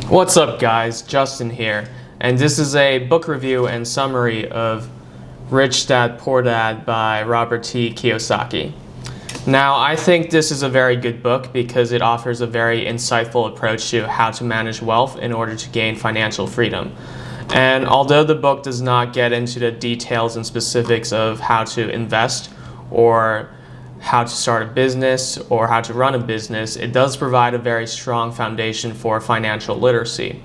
What's up guys, Justin here, and this is a book review and summary of Rich Dad Poor Dad by Robert T. Kiyosaki. Now, I think this is a very good book because it offers a very insightful approach to how to manage wealth in order to gain financial freedom. And although the book does not get into the details and specifics of how to invest or how to start a business or how to run a business, it does provide a very strong foundation for financial literacy.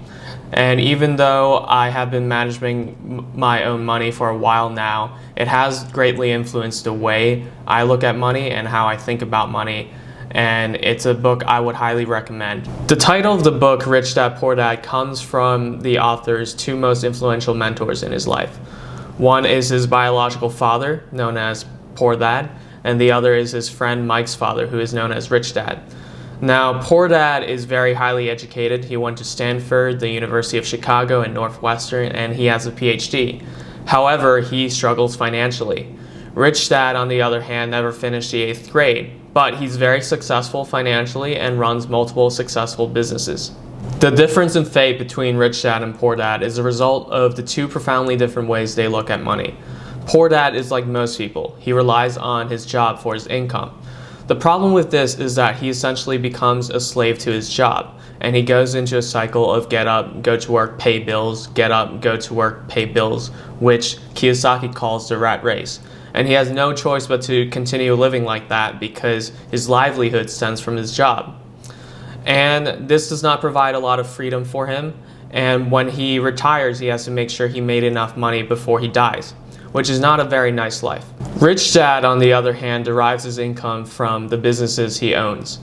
And even though I have been managing my own money for a while now, it has greatly influenced the way I look at money and how I think about money. And it's a book I would highly recommend. The title of the book, Rich Dad Poor Dad, comes from the author's two most influential mentors in his life. One is his biological father, known as Poor Dad, and the other is his friend Mike's father, who is known as Rich Dad. Now, Poor Dad is very highly educated. He went to Stanford, the University of Chicago, and Northwestern, and he has a PhD. However, he struggles financially. Rich Dad, on the other hand, never finished the 8th grade, but he's very successful financially and runs multiple successful businesses. The difference in fate between Rich Dad and Poor Dad is a result of the two profoundly different ways they look at money. Poor Dad is like most people. He relies on his job for his income. The problem with this is that he essentially becomes a slave to his job, and he goes into a cycle of get up, go to work, pay bills, get up, go to work, pay bills, which Kiyosaki calls the rat race. And he has no choice but to continue living like that because his livelihood stems from his job. And this does not provide a lot of freedom for him, and when he retires, he has to make sure he made enough money before he dies, which is not a very nice life. Rich Dad, on the other hand, derives his income from the businesses he owns.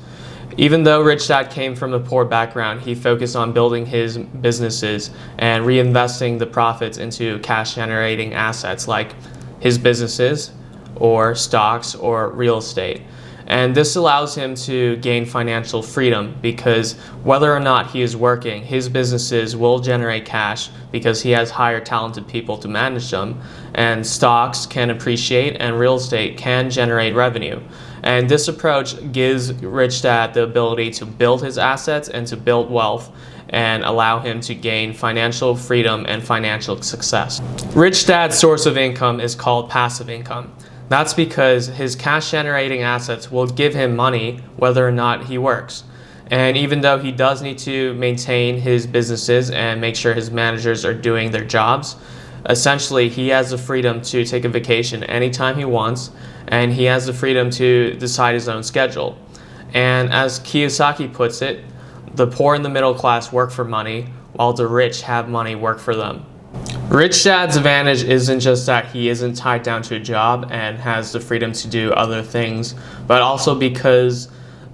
Even though Rich Dad came from a poor background, he focused on building his businesses and reinvesting the profits into cash-generating assets like his businesses or stocks or real estate. And this allows him to gain financial freedom because whether or not he is working, his businesses will generate cash because he has hired talented people to manage them, and stocks can appreciate and real estate can generate revenue. And this approach gives Rich Dad the ability to build his assets and to build wealth and allow him to gain financial freedom and financial success. Rich Dad's source of income is called passive income. That's because his cash-generating assets will give him money whether or not he works. And even though he does need to maintain his businesses and make sure his managers are doing their jobs, essentially he has the freedom to take a vacation anytime he wants, and he has the freedom to decide his own schedule. And as Kiyosaki puts it, the poor and the middle class work for money, while the rich have money work for them. Rich Dad's advantage isn't just that he isn't tied down to a job and has the freedom to do other things, but also because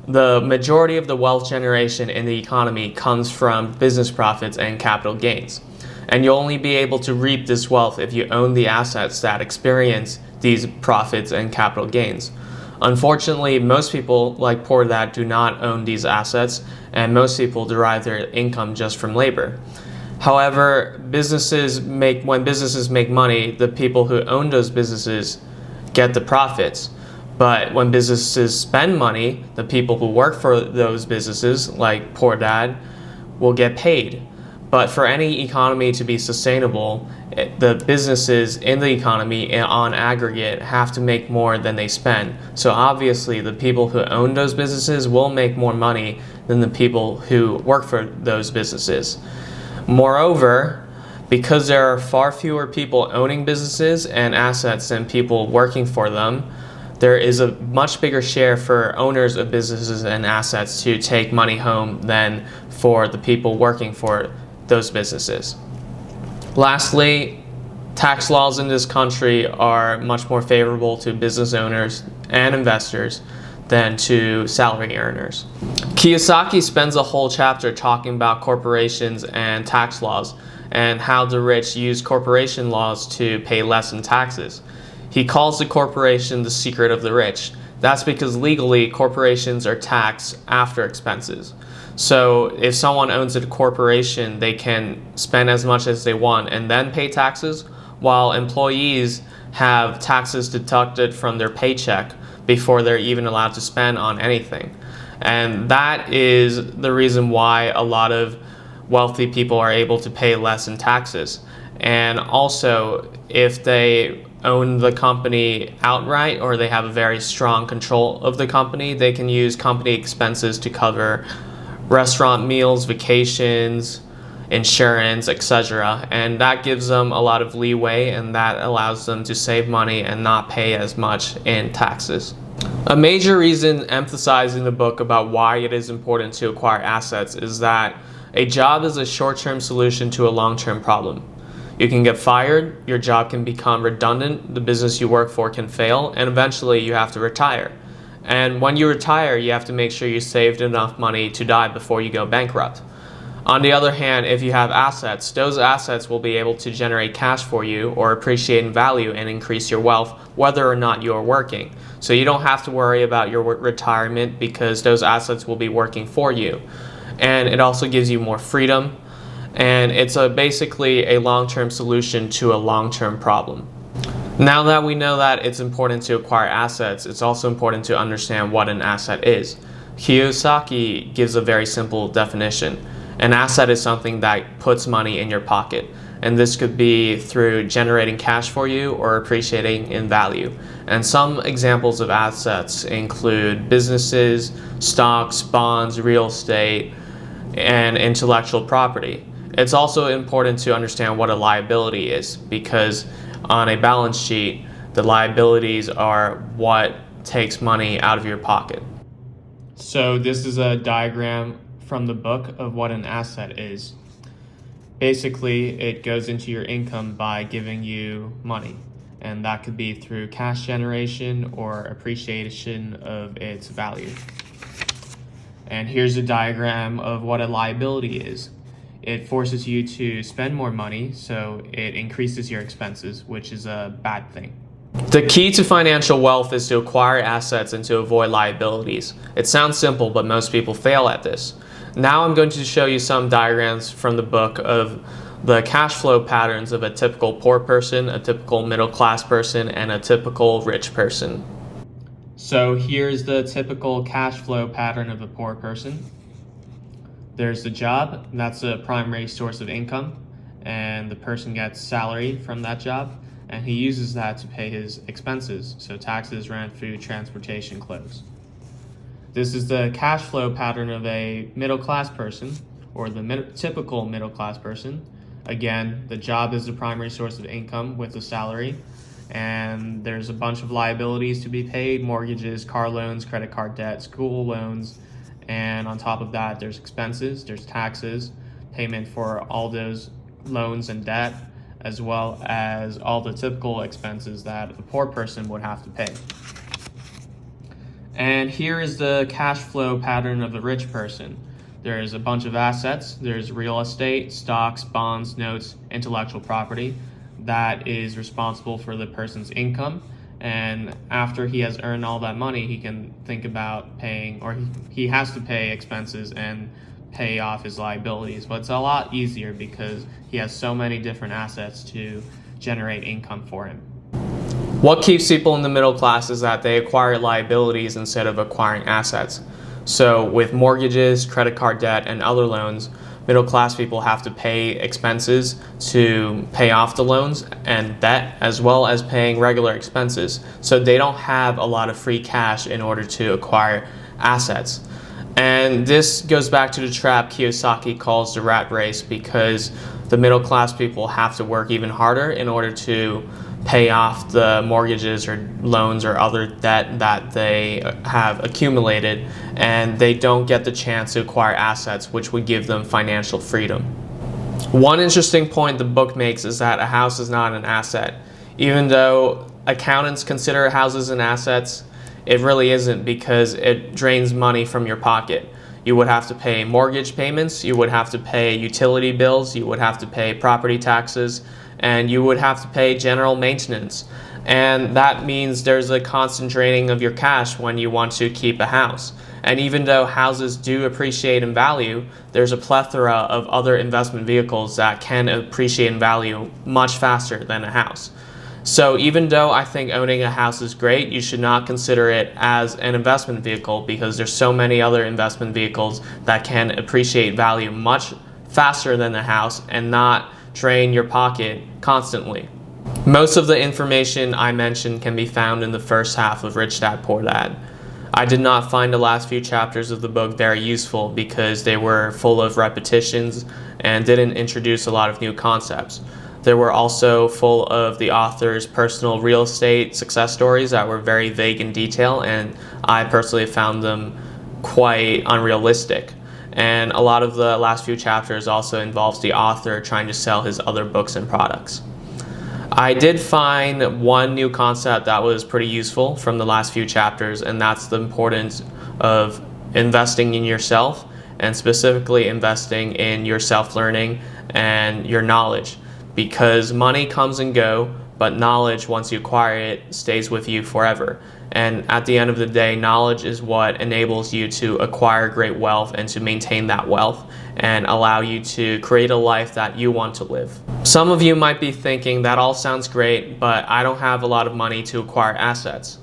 the majority of the wealth generation in the economy comes from business profits and capital gains. And you'll only be able to reap this wealth if you own the assets that experience these profits and capital gains. Unfortunately, most people, like Poor Dad, do not own these assets, and most people derive their income just from labor. However, when businesses make money, the people who own those businesses get the profits. But when businesses spend money, the people who work for those businesses, like Poor Dad, will get paid. But for any economy to be sustainable, the businesses in the economy on aggregate have to make more than they spend. So obviously, the people who own those businesses will make more money than the people who work for those businesses. Moreover, because there are far fewer people owning businesses and assets than people working for them, there is a much bigger share for owners of businesses and assets to take money home than for the people working for those businesses. Lastly, tax laws in this country are much more favorable to business owners and investors than to salary earners. Kiyosaki spends a whole chapter talking about corporations and tax laws and how the rich use corporation laws to pay less in taxes. He calls the corporation the secret of the rich. That's because legally corporations are taxed after expenses. So if someone owns a corporation, they can spend as much as they want and then pay taxes, while employees have taxes deducted from their paycheck before they're even allowed to spend on anything. And that is the reason why a lot of wealthy people are able to pay less in taxes. And also, if they own the company outright or they have a very strong control of the company, they can use company expenses to cover restaurant meals, vacations, insurance, etc. And that gives them a lot of leeway, and that allows them to save money and not pay as much in taxes. A major reason emphasized in the book about why it is important to acquire assets is that a job is a short-term solution to a long-term problem. You can get fired, your job can become redundant, the business you work for can fail, and eventually you have to retire. And when you retire, you have to make sure you saved enough money to die before you go bankrupt. On the other hand, if you have assets, those assets will be able to generate cash for you or appreciate in value and increase your wealth whether or not you are working. So you don't have to worry about your retirement because those assets will be working for you. And it also gives you more freedom, and it's basically a long-term solution to a long-term problem. Now that we know that it's important to acquire assets, it's also important to understand what an asset is. Kiyosaki gives a very simple definition. An asset is something that puts money in your pocket, and this could be through generating cash for you or appreciating in value. And some examples of assets include businesses, stocks, bonds, real estate, and intellectual property. It's also important to understand what a liability is, because on a balance sheet, the liabilities are what takes money out of your pocket. So this is a diagram from the book of what an asset is. Basically, it goes into your income by giving you money, and that could be through cash generation or appreciation of its value. And here's a diagram of what a liability is. It forces you to spend more money, so it increases your expenses, which is a bad thing. The key to financial wealth is to acquire assets and to avoid liabilities. It sounds simple, but most people fail at this. Now I'm going to show you some diagrams from the book of the cash flow patterns of a typical poor person, a typical middle class person, and a typical rich person. So here's the typical cash flow pattern of a poor person. There's the job, and that's a primary source of income, and the person gets salary from that job, and he uses that to pay his expenses, so taxes, rent, food, transportation, clothes. This is the cash flow pattern of a middle class person, or the typical middle class person. Again, the job is the primary source of income with the salary, and there's a bunch of liabilities to be paid: mortgages, car loans, credit card debt, school loans, and on top of that there's expenses, there's taxes, payment for all those loans and debt, as well as all the typical expenses that a poor person would have to pay. And here is the cash flow pattern of a rich person. There's a bunch of assets. There's real estate, stocks, bonds, notes, intellectual property that is responsible for the person's income. And after he has earned all that money, he can think about paying, or he has to pay expenses and pay off his liabilities. But it's a lot easier because he has so many different assets to generate income for him. What keeps people in the middle class is that they acquire liabilities instead of acquiring assets. So with mortgages, credit card debt, and other loans, middle class people have to pay expenses to pay off the loans and debt, as well as paying regular expenses. So they don't have a lot of free cash in order to acquire assets. And this goes back to the trap Kiyosaki calls the rat race, because the middle class people have to work even harder in order to pay off the mortgages or loans or other debt that they have accumulated, and they don't get the chance to acquire assets, which would give them financial freedom. One interesting point the book makes is that a house is not an asset. Even though accountants consider houses an assets, it really isn't, because it drains money from your pocket. You would have to pay mortgage payments, you would have to pay utility bills, you would have to pay property taxes, and you would have to pay general maintenance. And that means there's a constant draining of your cash when you want to keep a house. And even though houses do appreciate in value, there's a plethora of other investment vehicles that can appreciate in value much faster than a house. So even though I think owning a house is great, you should not consider it as an investment vehicle, because there's so many other investment vehicles that can appreciate value much faster than the house and not drain your pocket constantly. Most of the information I mentioned can be found in the first half of Rich Dad Poor Dad. I did not find the last few chapters of the book very useful because they were full of repetitions and didn't introduce a lot of new concepts. They were also full of the author's personal real estate success stories that were very vague in detail, and I personally found them quite unrealistic. And a lot of the last few chapters also involves the author trying to sell his other books and products. I did find one new concept that was pretty useful from the last few chapters, and that's the importance of investing in yourself, and specifically investing in your self-learning and your knowledge, because money comes and go, but knowledge, once you acquire it, stays with you forever. And at the end of the day, knowledge is what enables you to acquire great wealth and to maintain that wealth and allow you to create a life that you want to live. Some of you might be thinking, that all sounds great, but I don't have a lot of money to acquire assets.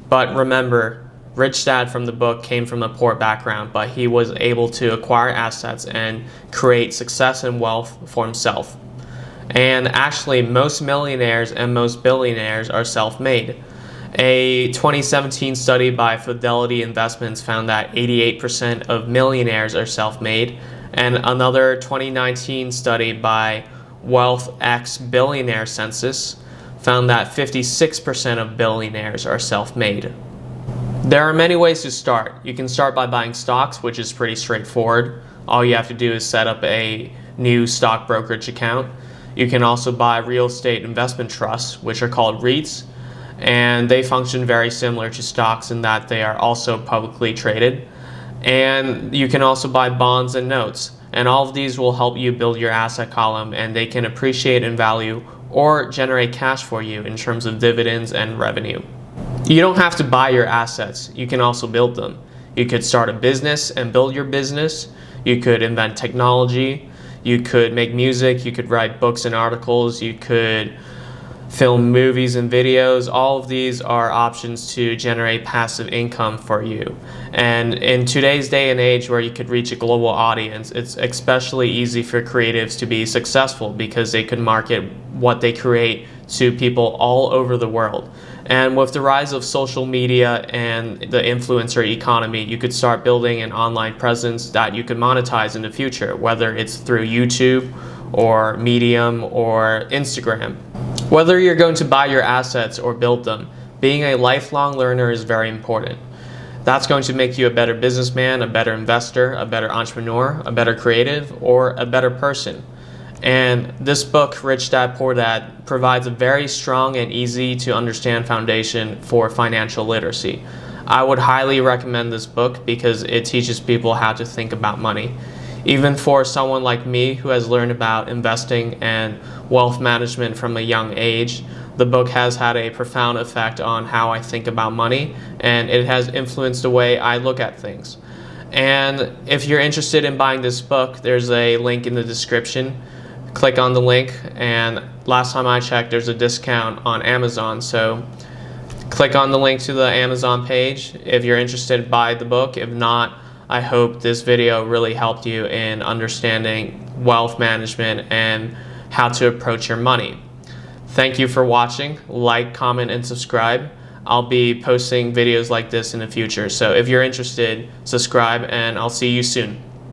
But remember, Rich Dad from the book came from a poor background, but he was able to acquire assets and create success and wealth for himself. And actually, most millionaires and most billionaires are self-made. A 2017 study by Fidelity Investments found that 88% of millionaires are self-made, and another 2019 study by Wealth X Billionaire Census found that 56% of billionaires are self-made. There are many ways to start. You can start by buying stocks, which is pretty straightforward. All you have to do is set up a new stock brokerage account. You can also buy real estate investment trusts, which are called REITs, and they function very similar to stocks in that they are also publicly traded. And you can also buy bonds and notes, and all of these will help you build your asset column, and they can appreciate in value or generate cash for you in terms of dividends and revenue. You don't have to buy your assets, you can also build them. You could start a business and build your business. You could invent technology. You could make music. You could write books and articles. You could film movies and videos. All of these are options to generate passive income for you. And in today's day and age where you could reach a global audience, it's especially easy for creatives to be successful because they could market what they create to people all over the world. And with the rise of social media and the influencer economy, you could start building an online presence that you could monetize in the future, whether it's through YouTube or Medium or Instagram. Whether you're going to buy your assets or build them, being a lifelong learner is very important. That's going to make you a better businessman, a better investor, a better entrepreneur, a better creative, or a better person. And this book, Rich Dad Poor Dad, provides a very strong and easy to understand foundation for financial literacy. I would highly recommend this book because it teaches people how to think about money. Even for someone like me who has learned about investing and wealth management from a young age, the book has had a profound effect on how I think about money, and it has influenced the way I look at things. And if you're interested in buying this book, there's a link in the description. Click on the link, and last time I checked, there's a discount on Amazon, so click on the link to the Amazon page if you're interested. Buy the book. If not, I hope this video really helped you in understanding wealth management and how to approach your money. Thank you for watching. Like, comment, and subscribe. I'll be posting videos like this in the future, so if you're interested, subscribe, and I'll see you soon.